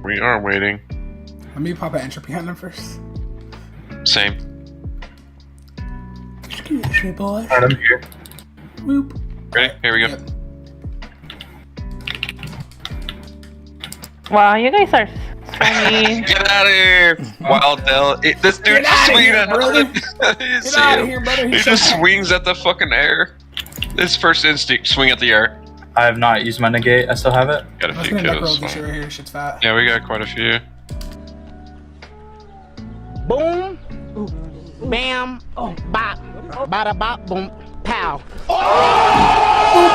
We are waiting. Let me pop an entropy on them first. Same. Excuse me, boy. Alright, I'm here. Whoop. Ready? Here we go. Yep. Wow, you guys are so mean. Get out of here, Wild Dell. This dude Get just outta swinging here, at brother. You Get see out of him? here, brother. He He's just so swings at the fucking air. His first instinct, swing at the air. I have not used my negate. I still have it. Got a I was few gonna necro kills. this shit right here. Shit's fat. Yeah, we got quite a few. Boom, bam, bop, bada bop, boom, pow.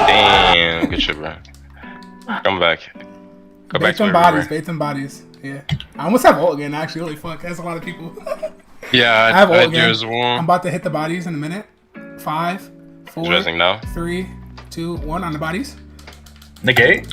Damn, good shit, bro. Come back. Go back Bait to them where we bodies. were. Bait them bodies. Yeah. I almost have ult again, actually. Holy fuck. That's a lot of people. Yeah, I have ult I do again. as I'm well. about to hit the bodies in a minute. 5, 4, Addressing now. 3, 2, 1 on the bodies. Negate?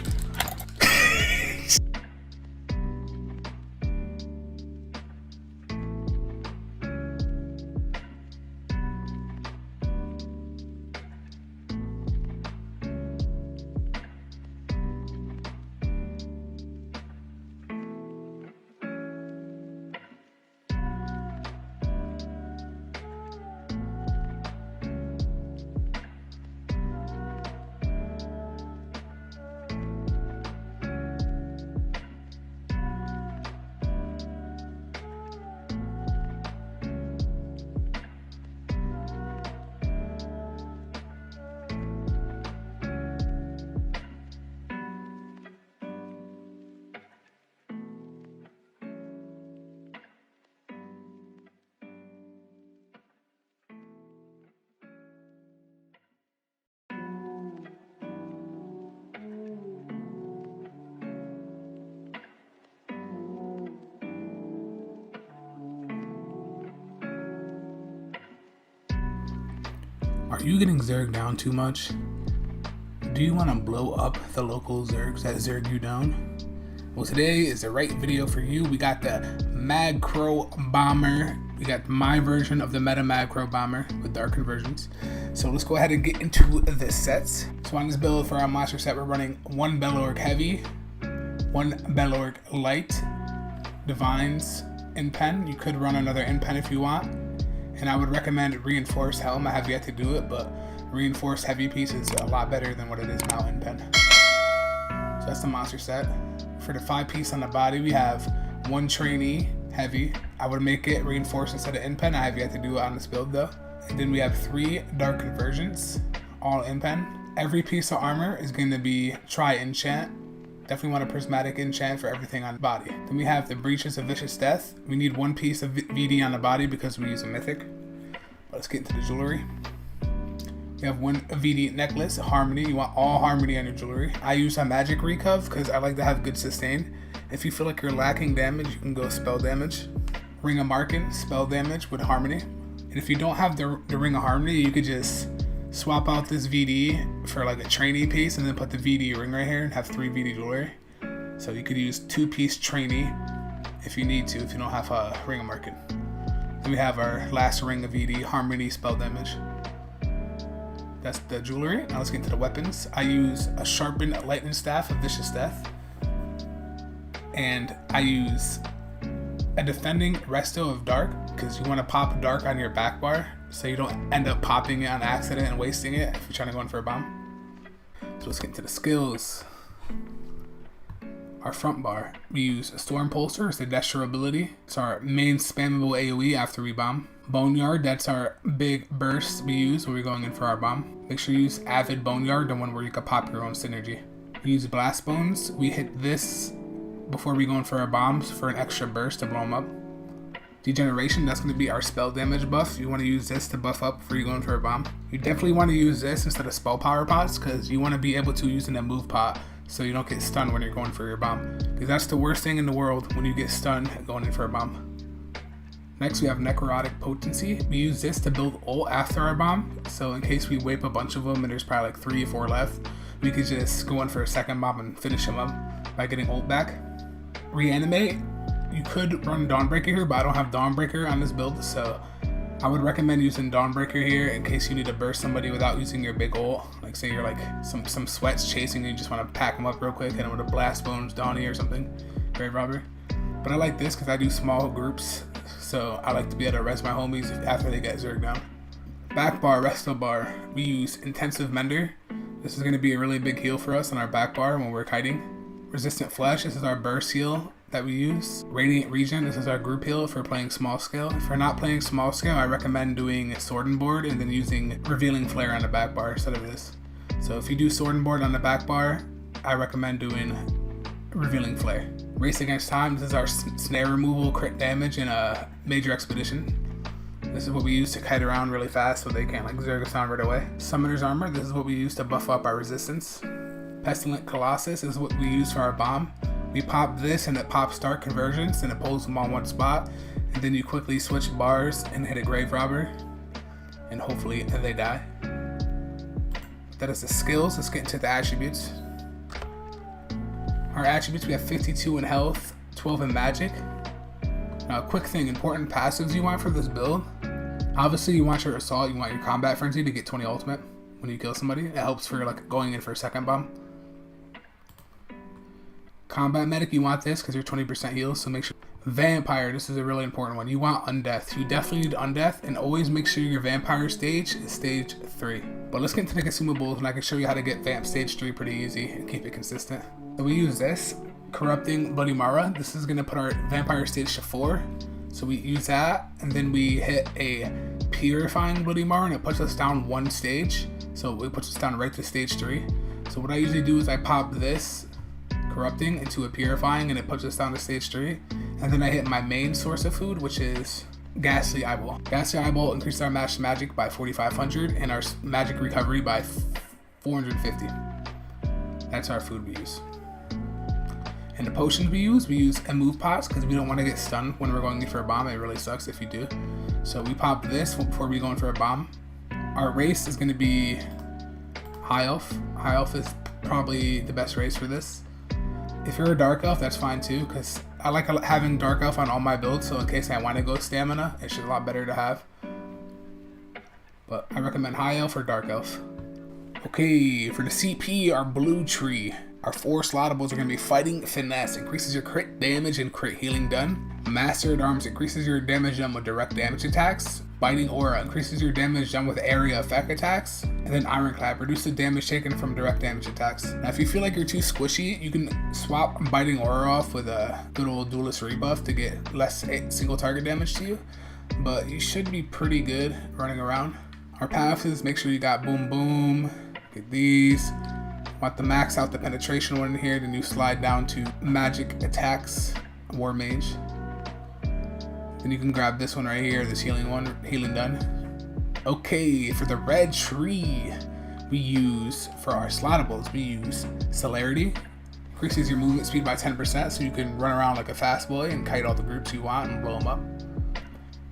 Are you getting Zerg down too much? Do you want to blow up the local Zergs that Zerg you down? Well, today is the right video for you. We got the Magrco bomber. We got my version of the meta Magrco bomber with dark conversions. So let's go ahead and get into the sets. So on this build for our monster set, we're running 1 Bellorg heavy, 1 Bellorg light, divines in pen. You could run another in pen if you want. And I would recommend reinforced helm. I have yet to do it, but reinforced heavy piece is a lot better than what it is now in pen. So that's the monster set. For the 5-piece on the body, we have 1 trainee heavy. I would make it reinforced instead of in pen. I have yet to do it on this build though. And then we have 3 dark conversions, all in pen. Every piece of armor is going to be tri enchant. Definitely want a prismatic enchant for everything on the body. Then we have the breaches of vicious death. We need 1 piece of VD on the body because we use a mythic. But let's get into the jewelry. We have 1 VD necklace, harmony. You want all harmony on your jewelry. I use a magic recov because I like to have good sustain. If you feel like you're lacking damage, you can go spell damage. Ring of Markin, spell damage with harmony. And if you don't have the ring of harmony, you could just swap out this VD for like a trainee piece and then put the VD ring right here and have 3 VD jewelry. So you could use 2-piece trainee if you need to, if you don't have a ring of Markin. Then we have our last ring of VD, harmony, spell damage. That's the jewelry. Now let's get into the weapons. I use a sharpened lightning staff of vicious death. And I use a defending resto of dark because you want to pop dark on your back bar so you don't end up popping it on accident and wasting it if you're trying to go in for a bomb. So let's get into the skills. Our front bar, we use a Storm Pulser, it's the Destro ability. It's our main spammable AoE after we bomb. Boneyard, that's our big burst we use when we're going in for our bomb. Make sure you use Avid Boneyard, the one where you can pop your own synergy. We use Blast Bones, we hit this before we go in for our bombs for an extra burst to blow them up. Degeneration, that's going to be our spell damage buff. You want to use this to buff up before you go in for a bomb. You definitely want to use this instead of spell power pots because you want to be able to use in a move pot so you don't get stunned when you're going for your bomb. Because that's the worst thing in the world when you get stunned going in for a bomb. Next we have Necrotic Potency. We use this to build ult after our bomb. So in case we wipe a bunch of them and there's probably like 3 or 4 left, we could just go in for a second bomb and finish them up by getting ult back. Reanimate. You could run Dawnbreaker here, but I don't have Dawnbreaker on this build, so I would recommend using Dawnbreaker here in case you need to burst somebody without using your big ult. Like say you're like some sweats chasing and you just want to pack them up real quick, hit them with a Blast Bones, Dawny or something. grave robber. But I like this because I do small groups, so I like to be able to res my homies after they get zerg down. Back bar, resto bar, we use intensive mender. This is going to be a really big heal for us on our back bar when we're kiting. Resistant flesh, this is our burst heal that we use. Radiant regen, this is our group heal for playing small scale. If you're not playing small scale, I recommend doing sword and board and then using revealing flare on the back bar instead of this. So if you do sword and board on the back bar, I recommend doing revealing flare. Race against time, this is our snare removal, crit damage in a major expedition. This is what we use to kite around really fast so they can't like zerg us down right away. Summoner's armor, this is what we use to buff up our resistance. Pestilent Colossus is what we use for our bomb. We pop this and it pops start conversions and it pulls them on one spot. And then you quickly switch bars and hit a grave robber. And hopefully they die. That is the skills. Let's get into the attributes. Our attributes, we have 52 in health, 12 in magic. Now a quick thing, important passives you want for this build. Obviously you want your assault, you want your combat frenzy to get 20 ultimate when you kill somebody. It helps for like going in for a second bomb. Combat medic, you want this because you're 20% heals, so make sure. Vampire, this is a really important one. You want undeath. You definitely need undeath, and always make sure your vampire stage is stage 3. But let's get into the consumables, and I can show you how to get vamp stage 3 pretty easy and keep it consistent. So we use this, corrupting Bloody Mara. This is gonna put our vampire stage to 4. So we use that, and then we hit a purifying Bloody Mara, and it puts us down 1 stage. So it puts us down right to stage 3. So what I usually do is I pop this corrupting into a purifying, and it puts us down to stage 3. And then I hit my main source of food, which is Ghastly Eyeball. Ghastly Eyeball increases our match magic by 4,500 and our magic recovery by 450. That's our food we use. And the potions we use a move pots because we don't want to get stunned when we're going in for a bomb. It really sucks if you do. So we pop this before we go in for a bomb. Our race is going to be High Elf. High Elf is probably the best race for this. If you're a Dark Elf, that's fine too, because I like having Dark Elf on all my builds, so in case I want to go stamina, it's just a lot better to have. But I recommend High Elf or Dark Elf. Okay, for the CP, our blue tree. Our 4 slottables are going to be Fighting Finesse, increases your crit damage and crit healing done. Master at Arms increases your damage done with direct damage attacks. Biting Aura increases your damage done with area effect attacks. And then Ironclad reduces the damage taken from direct damage attacks. Now if you feel like you're too squishy, you can swap Biting Aura off with a good old Duelist rebuff to get less single target damage to you. But you should be pretty good running around. Our passives, make sure you got Boom Boom. Get these. Want to max out the penetration one in here, then you slide down to magic attacks, War Mage. Then you can grab this one right here, this healing one, healing done. Okay, for the red tree, we use, for our slottables, we use Celerity. Increases your movement speed by 10%, so you can run around like a fast boy and kite all the groups you want and blow them up.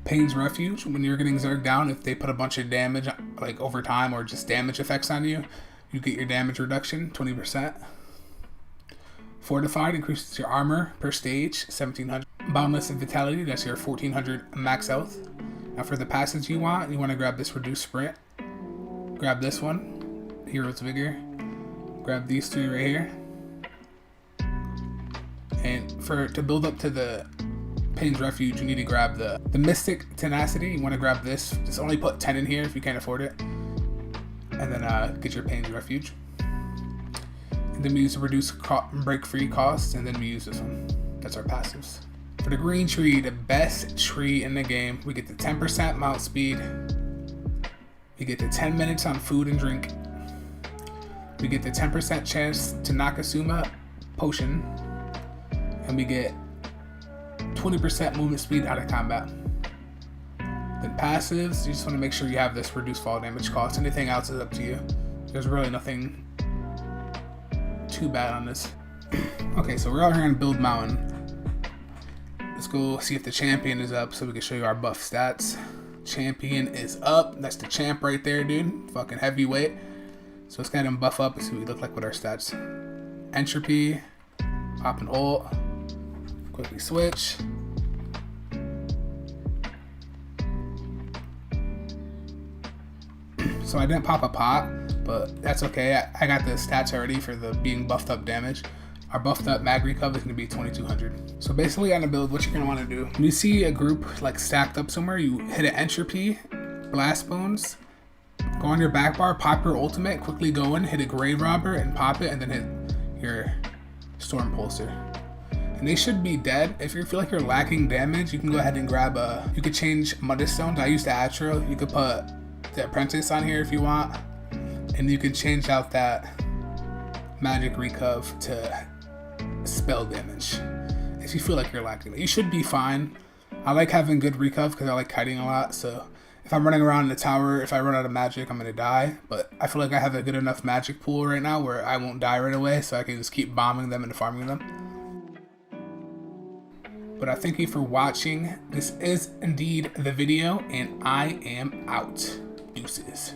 Pain's Refuge, when you're getting zerged down, if they put a bunch of damage, like over time, or just damage effects on you, you get your damage reduction, 20%. Fortified increases your armor per stage, 1700. Boundless Vitality, that's your 1400 max health. Now for the passives you want to grab this Reduced Sprint. Grab this one, Hero's Vigor. Grab these 3 right here. And to build up to the Pain's Refuge, you need to grab the Mystic Tenacity. You want to grab this. Just only put 10 in here if you can't afford it. And then get your Pain's Refuge. And then we use to reduce break free costs, and then we use this one. That's our passives. For the green tree, the best tree in the game, we get the 10% mount speed. We get the 10 minutes on food and drink. We get the 10% chance to Nakasuma potion. And we get 20% movement speed out of combat. Then passives, you just want to make sure you have this reduced fall damage cost. Anything else is up to you. There's really nothing too bad on this. Okay, so we're out here on Build Mountain. Let's go see if the champion is up so we can show you our buff stats. Champion is up. That's the champ right there, dude. Fucking heavyweight. So let's get him buff up and see what we look like with our stats. Entropy, pop and ult, quickly switch. So I didn't pop a pot, but that's okay. I got the stats already for the being buffed up damage. our buffed up Magrco is going to be 2200. So basically on a build, what you're going to want to do, when you see a group like stacked up somewhere, you hit an entropy, blast bones, go on your back bar, pop your ultimate, quickly go in, hit a grave robber and pop it, and then hit your storm pulsar. And they should be dead. If you feel like you're lacking damage, you can go ahead and grab you could change Mother Stones. I used the Atro. You could put the Apprentice on here if you want. And you can change out that magic recov to spell damage if you feel like you're lacking it. You should be fine. I like having good recov because I like kiting a lot, so if I'm running around in the tower, if I run out of magic, I'm gonna die, but I feel like I have a good enough magic pool right now where I won't die right away, so I can just keep bombing them and farming them. But I thank you for watching. This is indeed the video, and I am out. Deuces.